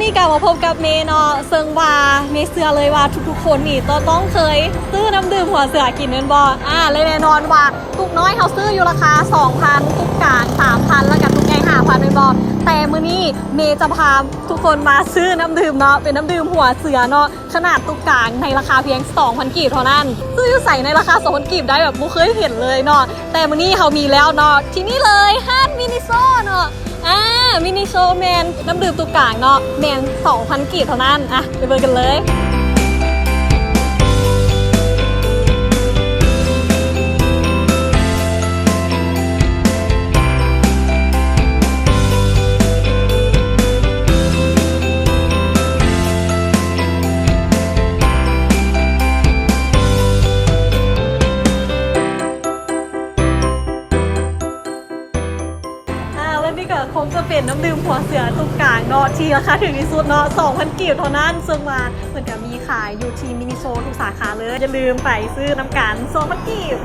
นี้กลับมาพบกับเมย์เนาะซึ่งว่าเมย์เชื่อเลยว่าทุกๆคนนี่ต้องเคยซื้อน้ำดื่มหัวเสือกินเงินบอเลยแน่นอนว่าตุกน้อยเขาซื้ออยู่ราคา 2,000 ตุกกลาง 3,000 แล้วกับตุกใหญ่ 5,000เป็นบอแต่มื้อนี้เมย์จะพาทุกคนมาซื้อน้ำดื่มเนาะเป็นน้ำดื่มหัวเสือเนาะขนาดตุกกลางในราคาเพียง 2,000 กีบเท่านั้นซื้ออยู่ใส่ในราคา 2,000 กีบได้แบบบุเคยเห็นเลยเนาะแต่มื้อนี้เขามีแล้วเนาะที่นี่เลยห้างมินิโซเนาะมินิโซแมนน้ำดื่มตุกกลางเนาะแมน 2,000 กีบเท่านั้นไปเบิ่งกันเลยนี่ก็คงจะเป็นน้ำดื่มหัวเสือตุกกลางเนาะที่ราคาถึงที่สุดเนาะ 2,000 กีบเท่านั้นซึ่งมาเหมือนกับมีขายอยู่ที่มินิโซทุกสาขาเลยอย่าลืมไปซื้อน้ำกัน 2,000 กีบ